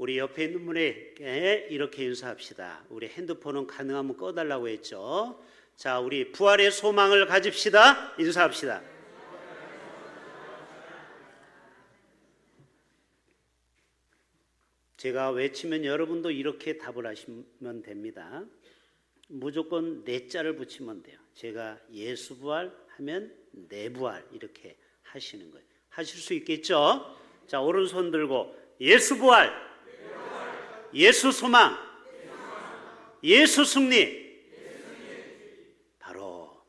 우리 옆에 있는 분에게 이렇게 인사합시다. 우리 핸드폰은 가능하면 꺼달라고 했죠. 자, 우리 부활의 소망을 가집시다. 인사합시다. 제가 외치면 여러분도 이렇게 답을 하시면 됩니다. 무조건 내 자를 붙이면 돼요. 제가 예수 부활 하면 내 부활 이렇게 하시는 거예요. 하실 수 있겠죠? 자, 오른손 들고 예수 부활, 예수 소망, 예수 승리. 바로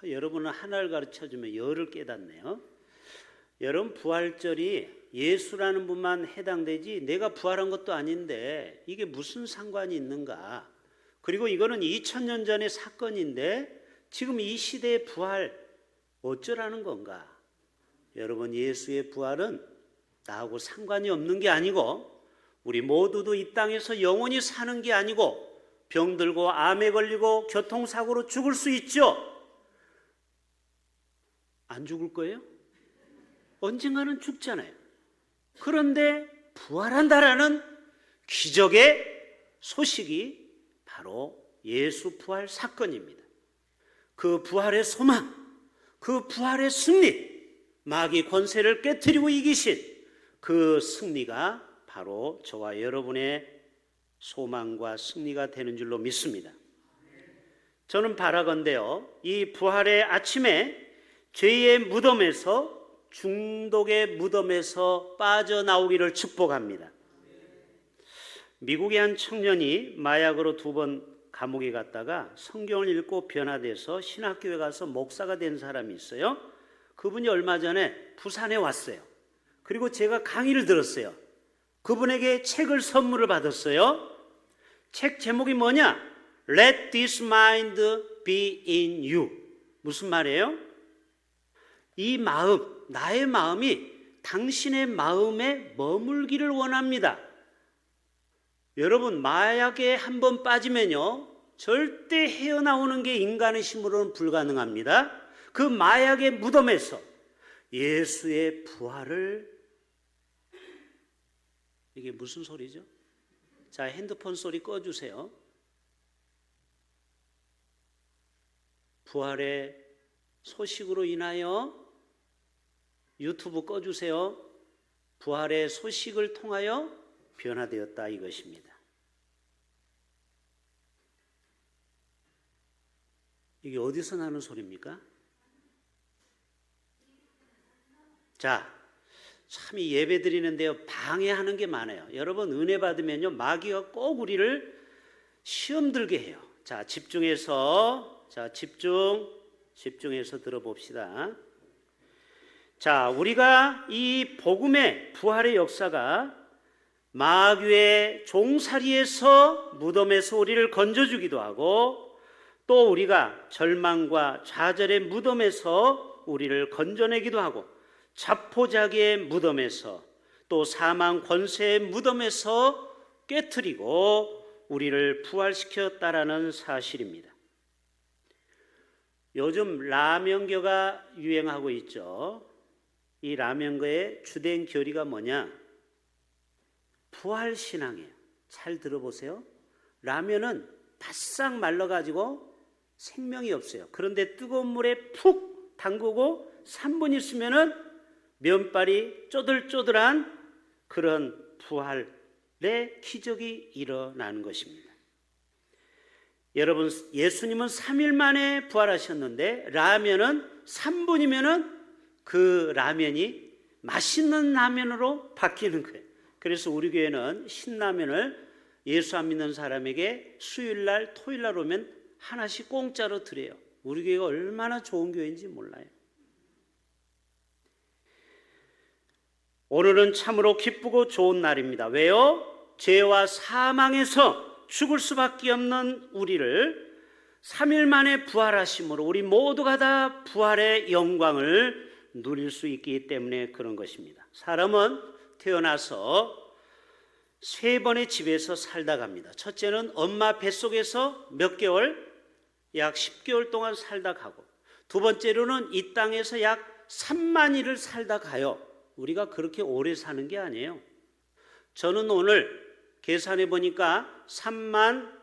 여러분은 하나를 가르쳐주면 열을 깨닫네요. 여러분, 부활절이 예수라는 분만 해당되지 내가 부활한 것도 아닌데 이게 무슨 상관이 있는가? 그리고 이거는 2000년 전의 사건인데 지금 이 시대의 부활 어쩌라는 건가? 여러분, 예수의 부활은 나하고 상관이 없는 게 아니고 우리 모두도 이 땅에서 영원히 사는 게 아니고 병들고 암에 걸리고 교통사고로 죽을 수 있죠? 안 죽을 거예요? 언젠가는 죽잖아요. 그런데 부활한다라는 기적의 소식이 바로 예수 부활 사건입니다. 그 부활의 소망, 그 부활의 승리, 마귀 권세를 깨트리고 이기신 그 승리가 바로 저와 여러분의 소망과 승리가 되는 줄로 믿습니다. 저는 바라건대요, 이 부활의 아침에 죄의 무덤에서, 중독의 무덤에서 빠져나오기를 축복합니다. 미국의 한 청년이 마약으로 2번 감옥에 갔다가 성경을 읽고 변화돼서 신학교에 가서 목사가 된 사람이 있어요. 그분이 얼마 전에 부산에 왔어요. 그리고 제가 강의를 들었어요. 그분에게 책을 선물을 받았어요. 책 제목이 뭐냐? Let this mind be in you. 무슨 말이에요? 이 마음, 나의 마음이 당신의 마음에 머물기를 원합니다. 여러분, 마약에 한번 빠지면요, 절대 헤어나오는 게 인간의 힘으로는 불가능합니다. 그 마약의 무덤에서 예수의 부활을, 이게 무슨 소리죠? 자, 핸드폰 소리 꺼주세요. 부활의 소식으로 인하여 유튜브 꺼주세요. 부활의 소식을 통하여 변화되었다 이것입니다. 이게 어디서 나는 소리입니까? 자, 참 이 예배 드리는데요, 방해하는 게 많아요. 여러분, 은혜 받으면요, 마귀가 꼭 우리를 시험 들게 해요. 자, 집중해서, 집중해서 들어봅시다. 자, 우리가 이 복음의 부활의 역사가 마귀의 종살이에서, 무덤에서 우리를 건져주기도 하고, 또 우리가 절망과 좌절의 무덤에서 우리를 건져내기도 하고, 자포자기의 무덤에서, 또 사망 권세의 무덤에서 깨트리고 우리를 부활시켰다라는 사실입니다. 요즘 라면교가 유행하고 있죠. 이 라면교의 주된 교리가 뭐냐? 부활신앙이에요. 잘 들어보세요. 라면은 바싹 말라가지고 생명이 없어요. 그런데 뜨거운 물에 푹 담그고 3분 있으면은 면발이 쪼들쪼들한 그런 부활의 기적이 일어나는 것입니다. 여러분, 예수님은 3일 만에 부활하셨는데 라면은 3분이면은 그 라면이 맛있는 라면으로 바뀌는 거예요. 그래서 우리 교회는 신라면을 예수 안 믿는 사람에게 수요일날, 토요일날 오면 하나씩 공짜로 드려요. 우리 교회가 얼마나 좋은 교회인지 몰라요. 오늘은 참으로 기쁘고 좋은 날입니다. 왜요? 죄와 사망에서 죽을 수밖에 없는 우리를 3일 만에 부활하심으로 우리 모두가 다 부활의 영광을 누릴 수 있기 때문에 그런 것입니다. 사람은 태어나서 3번의 집에서 살다 갑니다. 첫째는 엄마 뱃속에서 몇 개월? 약 10개월 동안 살다 가고, 두 번째로는 이 땅에서 약 3만일을 살다 가요. 우리가 그렇게 오래 사는 게 아니에요. 저는 오늘 계산해 보니까 3만,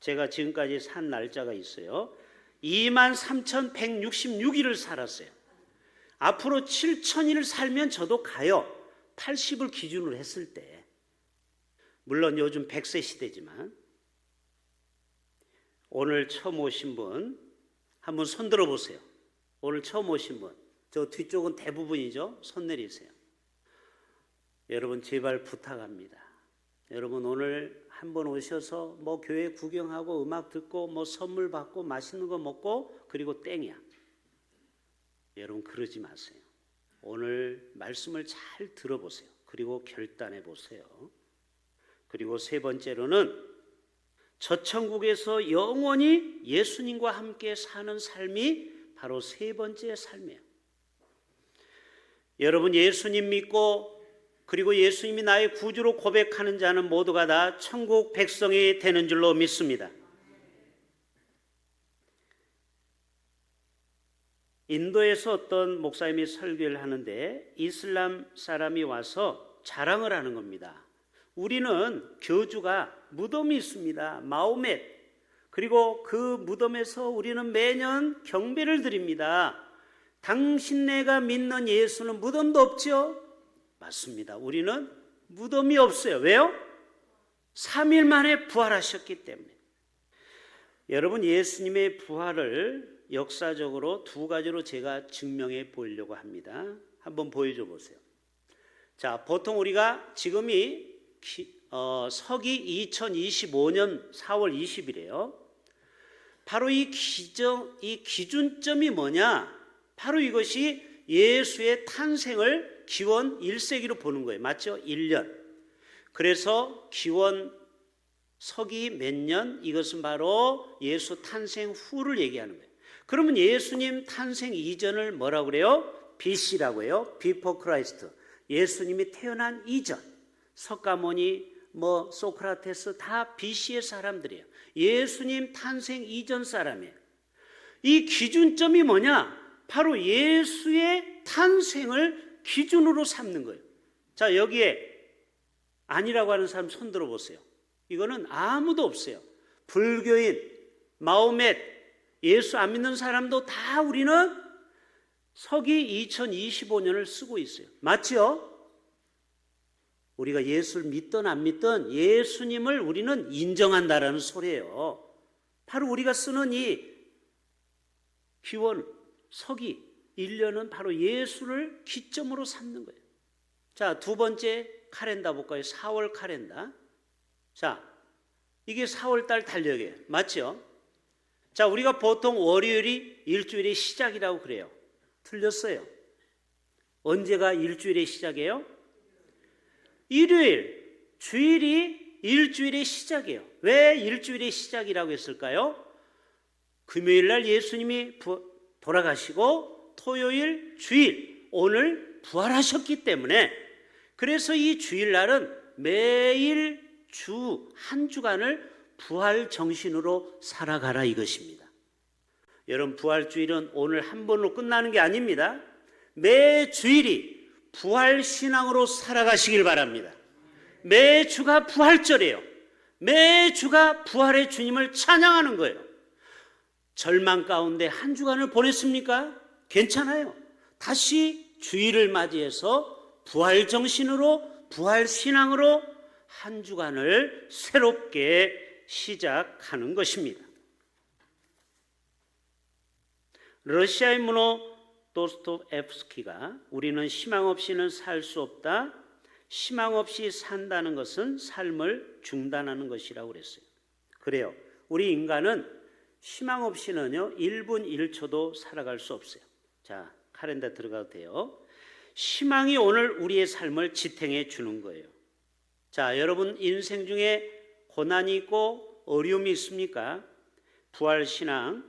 제가 지금까지 산 날짜가 있어요. 23,166일을 살았어요. 앞으로 7,000일 살면 저도 가요. 80을 기준으로 했을 때. 물론 요즘 100세 시대지만. 오늘 처음 오신 분 한번 손 들어 보세요. 오늘 처음 오신 분. 저 뒤쪽은 대부분이죠. 손 내리세요. 여러분 제발 부탁합니다. 여러분 오늘 한번 오셔서 뭐 교회 구경하고 음악 듣고 뭐 선물 받고 맛있는 거 먹고 그리고 땡이야. 여러분 그러지 마세요. 오늘 말씀을 잘 들어보세요. 그리고 결단해 보세요. 그리고 세 번째로는 저 천국에서 영원히 예수님과 함께 사는 삶이 바로 세 번째 삶이에요. 여러분 예수님 믿고 그리고 예수님이 나의 구주로 고백하는 자는 모두가 다 천국 백성이 되는 줄로 믿습니다. 인도에서 어떤 목사님이 설교를 하는데 이슬람 사람이 와서 자랑을 하는 겁니다. 우리는 교주가 무덤이 있습니다. 마호멧. 그리고 그 무덤에서 우리는 매년 경배를 드립니다. 당신네가 믿는 예수는 무덤도 없죠? 맞습니다. 우리는 무덤이 없어요. 왜요? 3일 만에 부활하셨기 때문에. 여러분 예수님의 부활을 역사적으로 두 가지로 제가 증명해 보려고 합니다. 한번 보여줘 보세요. 자, 보통 우리가 지금이 서기 2025년 4월 20일이에요. 바로 이 기준점이 뭐냐? 바로 이것이 예수의 탄생을 기원 1세기로 보는 거예요. 맞죠? 1년. 그래서 기원 서기 몇 년? 이것은 바로 예수 탄생 후를 얘기하는 거예요. 그러면 예수님 탄생 이전을 뭐라고 그래요? BC라고 해요. Before Christ. 예수님이 태어난 이전. 석가모니, 소크라테스 다 BC의 사람들이에요. 예수님 탄생 이전 사람이에요. 이 기준점이 뭐냐? 바로 예수의 탄생을 기준으로 삼는 거예요. 자, 여기에 아니라고 하는 사람 손 들어보세요. 이거는 아무도 없어요. 불교인, 마호멧, 예수 안 믿는 사람도 다 우리는 서기 2025년을 쓰고 있어요. 맞죠? 우리가 예수를 믿든 안 믿든 예수님을 우리는 인정한다라는 소리예요. 바로 우리가 쓰는 이 기원, 서기 1년은 바로 예수를 기점으로 삼는 거예요. 자, 두 번째 카렌다 볼까요? 4월 카렌다. 자, 이게 4월 달 달력이에요. 맞죠? 자, 우리가 보통 월요일이 일주일의 시작이라고 그래요. 틀렸어요. 언제가 일주일의 시작이에요? 일요일, 주일이 일주일의 시작이에요. 왜 일주일의 시작이라고 했을까요? 금요일 날 예수님이 돌아가시고 토요일, 주일, 오늘 부활하셨기 때문에 그래서 이 주일날은 매일 한 주간을 부활 정신으로 살아가라 이것입니다. 여러분 부활주일은 오늘 한 번으로 끝나는 게 아닙니다. 매 주일이 부활 신앙으로 살아가시길 바랍니다. 매 주가 부활절이에요. 매 주가 부활의 주님을 찬양하는 거예요. 절망 가운데 한 주간을 보냈습니까? 괜찮아요. 다시 주일을 맞이해서 부활 정신으로 부활 신앙으로 한 주간을 새롭게 시작하는 것입니다. 러시아의 문호 도스토옙스키가 우리는 희망 없이는 살 수 없다. 희망 없이 산다는 것은 삶을 중단하는 것이라고 그랬어요. 그래요. 우리 인간은 희망 없이는요 1분 1초도 살아갈 수 없어요. 자, 카렌다 들어가도 돼요. 희망이 오늘 우리의 삶을 지탱해 주는 거예요. 자, 여러분 인생 중에 고난이 있고 어려움이 있습니까? 부활 신앙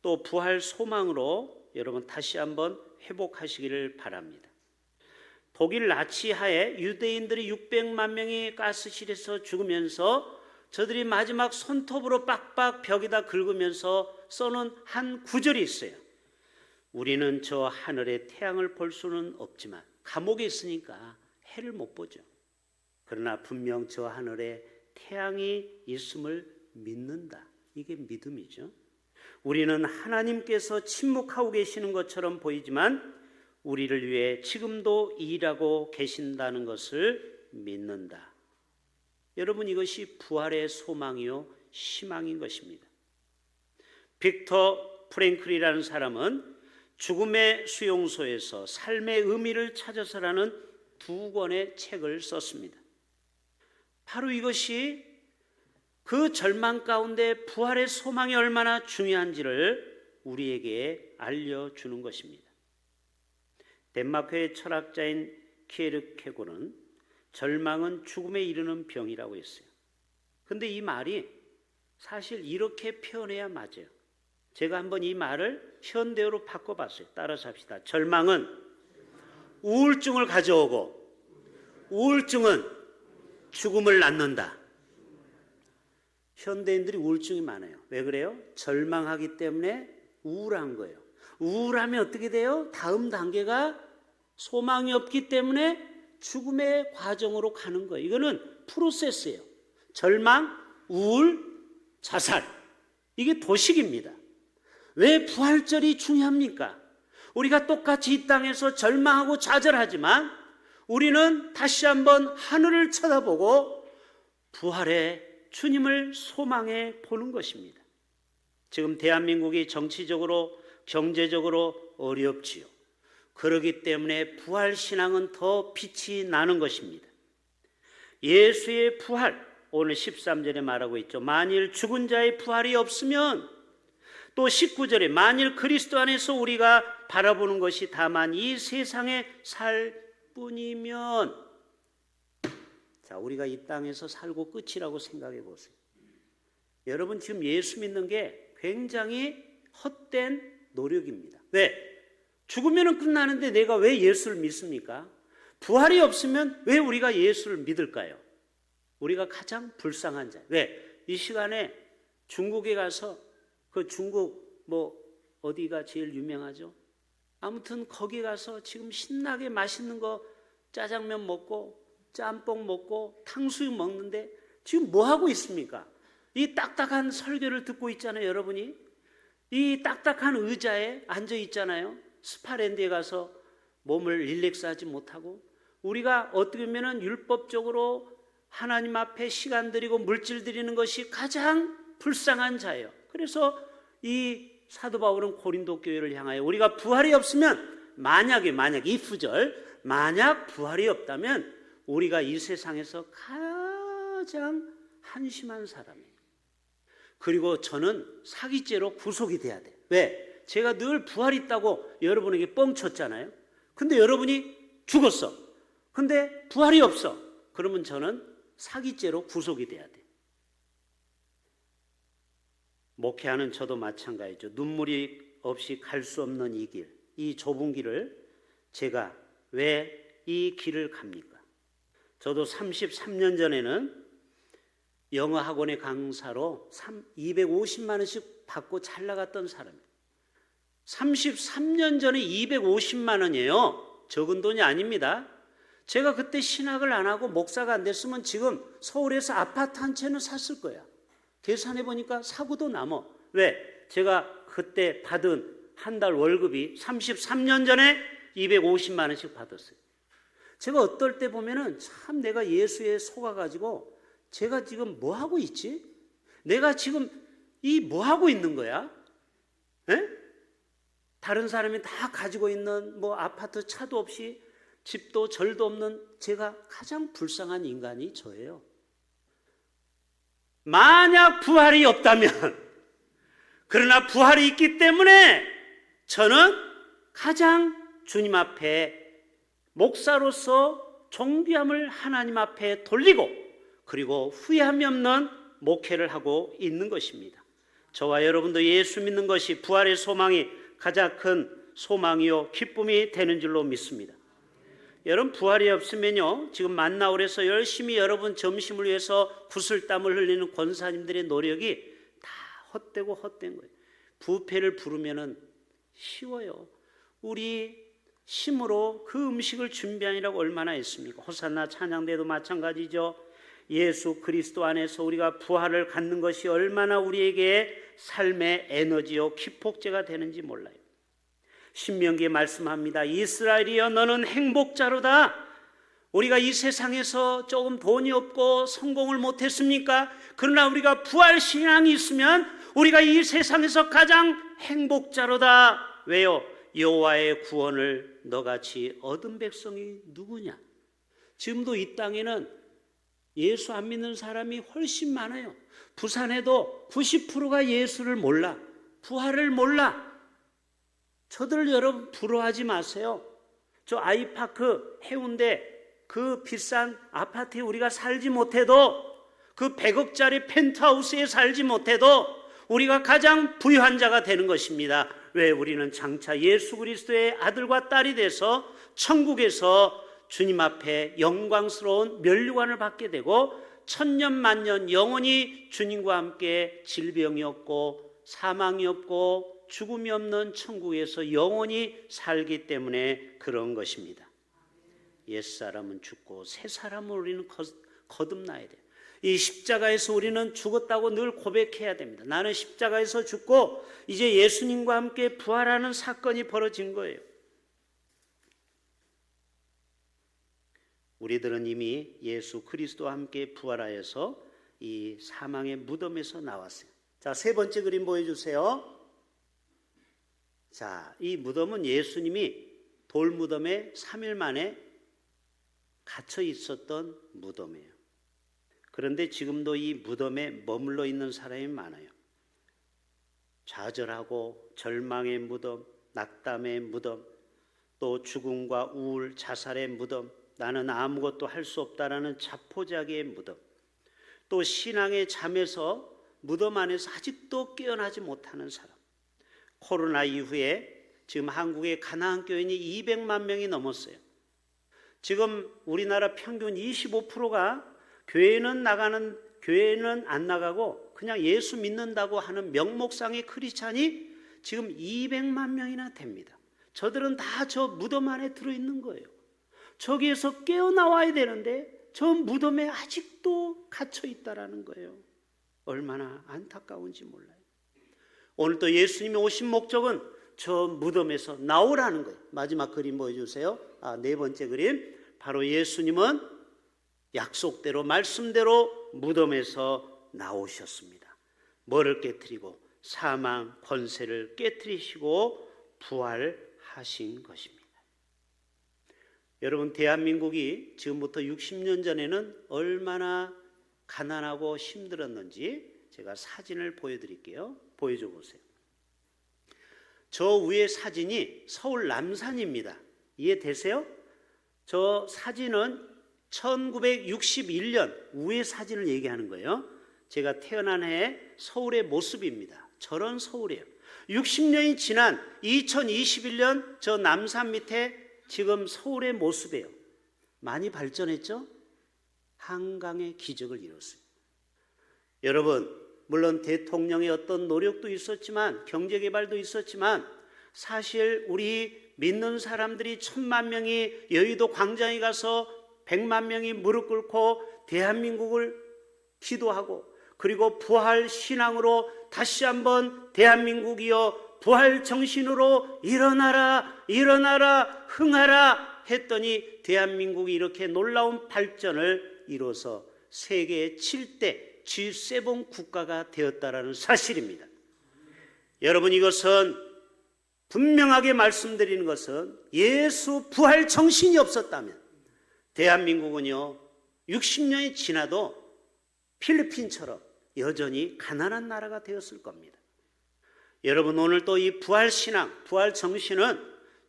또 부활 소망으로 여러분 다시 한번 회복하시기를 바랍니다. 독일 나치하에 유대인들이 600만 명이 가스실에서 죽으면서 저들이 마지막 손톱으로 빡빡 벽에다 긁으면서 써놓은 한 구절이 있어요. 우리는 저 하늘의 태양을 볼 수는 없지만 감옥에 있으니까 해를 못 보죠. 그러나 분명 저 하늘에 태양이 있음을 믿는다. 이게 믿음이죠. 우리는 하나님께서 침묵하고 계시는 것처럼 보이지만 우리를 위해 지금도 일하고 계신다는 것을 믿는다. 여러분, 이것이 부활의 소망이요 희망인 것입니다. 빅터 프랭클이라는 사람은 죽음의 수용소에서 삶의 의미를 찾아서라는 2권의 책을 썼습니다. 바로 이것이 그 절망 가운데 부활의 소망이 얼마나 중요한지를 우리에게 알려주는 것입니다. 덴마크의 철학자인 키에르케고르는 절망은 죽음에 이르는 병이라고 했어요. 그런데 이 말이 사실 이렇게 표현해야 맞아요. 제가 한번 이 말을 현대어로 바꿔봤어요. 따라서 합시다. 절망은 우울증을 가져오고 우울증은 죽음을 낳는다. 현대인들이 우울증이 많아요. 왜 그래요? 절망하기 때문에 우울한 거예요. 우울하면 어떻게 돼요? 다음 단계가 소망이 없기 때문에 죽음의 과정으로 가는 거예요. 이거는 프로세스예요. 절망, 우울, 자살. 이게 도식입니다. 왜 부활절이 중요합니까? 우리가 똑같이 이 땅에서 절망하고 좌절하지만 우리는 다시 한번 하늘을 쳐다보고 부활의 주님을 소망해 보는 것입니다. 지금 대한민국이 정치적으로 경제적으로 어렵지요. 그렇기 때문에 부활신앙은 더 빛이 나는 것입니다. 예수의 부활, 오늘 13절에 말하고 있죠. 만일 죽은 자의 부활이 없으면, 또 19절에 만일 그리스도 안에서 우리가 바라보는 것이 다만 이 세상의 살 뿐이면, 자, 우리가 이 땅에서 살고 끝이라고 생각해 보세요. 여러분, 지금 예수 믿는 게 굉장히 헛된 노력입니다. 왜? 죽으면 끝나는데 내가 왜 예수를 믿습니까? 부활이 없으면 왜 우리가 예수를 믿을까요? 우리가 가장 불쌍한 자. 왜? 이 시간에 중국에 가서 그 중국 어디가 제일 유명하죠? 아무튼 거기 가서 지금 신나게 맛있는 거 짜장면 먹고 짬뽕 먹고 탕수육 먹는데 지금 뭐 하고 있습니까? 이 딱딱한 설교를 듣고 있잖아요, 여러분이. 이 딱딱한 의자에 앉아 있잖아요. 스파랜드에 가서 몸을 릴렉스하지 못하고, 우리가 어떻게 보면 율법적으로 하나님 앞에 시간 들이고 물질 들이는 것이 가장 불쌍한 자예요. 그래서 이 사도 바울은 고린도 교회를 향하여 우리가 부활이 없으면, 만약에 이프절, 만약 부활이 없다면 우리가 이 세상에서 가장 한심한 사람이에요. 그리고 저는 사기죄로 구속이 돼야 돼요. 왜? 제가 늘 부활이 있다고 여러분에게 뻥쳤잖아요. 근데 여러분이 죽었어. 근데 부활이 없어. 그러면 저는 사기죄로 구속이 돼야 돼요. 목회하는 저도 마찬가지죠. 눈물이 없이 갈 수 없는 이 길, 이 좁은 길을 제가 왜 이 길을 갑니까? 저도 33년 전에는 영어 학원의 강사로 250만 원씩 받고 잘 나갔던 사람이에요. 33년 전에 250만 원이에요. 적은 돈이 아닙니다. 제가 그때 신학을 안 하고 목사가 안 됐으면 지금 서울에서 아파트 한 채는 샀을 거야. 계산해 보니까 사고도 남어. 왜? 제가 그때 받은 한 달 월급이 33년 전에 250만 원씩 받았어요. 제가 어떨 때 보면은 참 내가 예수에 속아가지고 제가 지금 뭐 하고 있지? 내가 지금 이 뭐 하고 있는 거야? 에? 다른 사람이 다 가지고 있는 아파트 차도 없이 집도 절도 없는 제가 가장 불쌍한 인간이 저예요. 만약 부활이 없다면, 그러나 부활이 있기 때문에 저는 가장 주님 앞에 목사로서 존귀함을 하나님 앞에 돌리고, 그리고 후회함이 없는 목회를 하고 있는 것입니다. 저와 여러분도 예수 믿는 것이 부활의 소망이 가장 큰 소망이요 기쁨이 되는 줄로 믿습니다. 여러분, 부활이 없으면요, 지금 만나올에서 열심히 여러분 점심을 위해서 구슬땀을 흘리는 권사님들의 노력이 다 헛된 거예요. 부패를 부르면은 쉬워요. 우리 심으로 그 음식을 준비하느라고 얼마나 했습니까? 호산나 찬양대도 마찬가지죠. 예수 그리스도 안에서 우리가 부활을 갖는 것이 얼마나 우리에게 삶의 에너지요 기폭제가 되는지 몰라요. 신명기에 말씀합니다. 이스라엘이여 너는 행복자로다. 우리가 이 세상에서 조금 돈이 없고 성공을 못했습니까? 그러나 우리가 부활신앙이 있으면 우리가 이 세상에서 가장 행복자로다. 왜요? 여호와의 구원을 너같이 얻은 백성이 누구냐? 지금도 이 땅에는 예수 안 믿는 사람이 훨씬 많아요. 부산에도 90%가 예수를 몰라. 부활을 몰라. 저들 여러분 부러워하지 마세요. 저 아이파크 해운대 그 비싼 아파트에 우리가 살지 못해도, 그 100억짜리 펜트하우스에 살지 못해도 우리가 가장 부유한 자가 되는 것입니다. 왜? 우리는 장차 예수 그리스도의 아들과 딸이 돼서 천국에서 주님 앞에 영광스러운 면류관을 받게 되고 천년 만년 영원히 주님과 함께 질병이 없고 사망이 없고 죽음이 없는 천국에서 영원히 살기 때문에 그런 것입니다. 옛사람은 죽고 새사람은 우리는 거듭나야 돼요. 이 십자가에서 우리는 죽었다고 늘 고백해야 됩니다. 나는 십자가에서 죽고 이제 예수님과 함께 부활하는 사건이 벌어진 거예요. 우리들은 이미 예수 그리스도와 함께 부활하여서 이 사망의 무덤에서 나왔어요. 자, 세 번째 그림 보여주세요. 자, 이 무덤은 예수님이 돌무덤에 3일 만에 갇혀 있었던 무덤이에요. 그런데 지금도 이 무덤에 머물러 있는 사람이 많아요. 좌절하고 절망의 무덤, 낙담의 무덤, 또 죽음과 우울, 자살의 무덤, 나는 아무것도 할 수 없다라는 자포자기의 무덤, 또 신앙의 잠에서 무덤 안에서 아직도 깨어나지 못하는 사람. 코로나 이후에 지금 한국의 가나안 교인이 200만 명이 넘었어요. 지금 우리나라 평균 25%가 교회는 안 나가고 그냥 예수 믿는다고 하는 명목상의 크리스찬이 지금 200만 명이나 됩니다. 저들은 다 저 무덤 안에 들어있는 거예요. 저기에서 깨어나와야 되는데 저 무덤에 아직도 갇혀 있다라는 거예요. 얼마나 안타까운지 몰라요. 오늘 또 예수님이 오신 목적은 저 무덤에서 나오라는 거예요. 마지막 그림 보여주세요. 네 번째 그림. 바로 예수님은 약속대로 말씀대로 무덤에서 나오셨습니다. 뭐를 깨뜨리고? 사망 권세를 깨뜨리시고 부활하신 것입니다. 여러분, 대한민국이 지금부터 60년 전에는 얼마나 가난하고 힘들었는지 제가 사진을 보여드릴게요. 보여줘 보세요. 저 위에 사진이 서울 남산입니다. 이해되세요? 저 사진은 1961년 위에 사진을 얘기하는 거예요. 제가 태어난 해 서울의 모습입니다. 저런 서울이에요. 60년이 지난 2021년 저 남산 밑에 지금 서울의 모습이에요. 많이 발전했죠? 한강의 기적을 이뤘어요. 여러분, 물론 대통령의 어떤 노력도 있었지만 경제개발도 있었지만 사실 우리 믿는 사람들이 1000만 명이 여의도 광장에 가서 100만 명이 무릎 꿇고 대한민국을 기도하고 그리고 부활 신앙으로 다시 한번 대한민국이여 부활 정신으로 일어나라 일어나라 흥하라 했더니 대한민국이 이렇게 놀라운 발전을 이뤄서 세계 7대 G7 국가가 되었다라는 사실입니다. 여러분, 이것은 분명하게 말씀드리는 것은 예수 부활 정신이 없었다면 대한민국은요 60년이 지나도 필리핀처럼 여전히 가난한 나라가 되었을 겁니다. 여러분, 오늘 또 이 부활신앙, 부활 정신은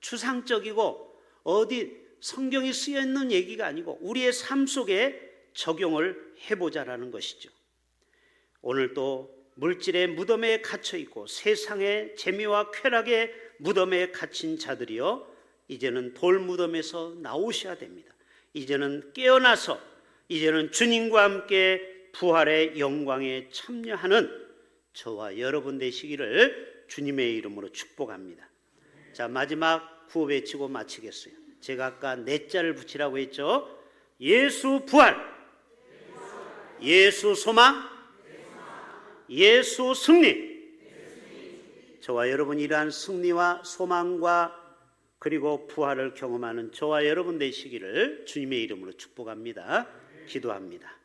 추상적이고 어디 성경이 쓰여 있는 얘기가 아니고 우리의 삶 속에 적용을 해보자라는 것이죠. 오늘 또 물질의 무덤에 갇혀 있고 세상의 재미와 쾌락의 무덤에 갇힌 자들이요 이제는 돌무덤에서 나오셔야 됩니다. 이제는 깨어나서 이제는 주님과 함께 부활의 영광에 참여하는 저와 여러분 되시기를 주님의 이름으로 축복합니다. 자, 마지막 구호 외치고 마치겠어요. 제가 아까 네 자를 붙이라고 했죠. 예수 부활, 예수 소망, 예수 승리. 저와 여러분 이러한 승리와 소망과 그리고 부활을 경험하는 저와 여러분 되시기를 주님의 이름으로 축복합니다. 기도합니다.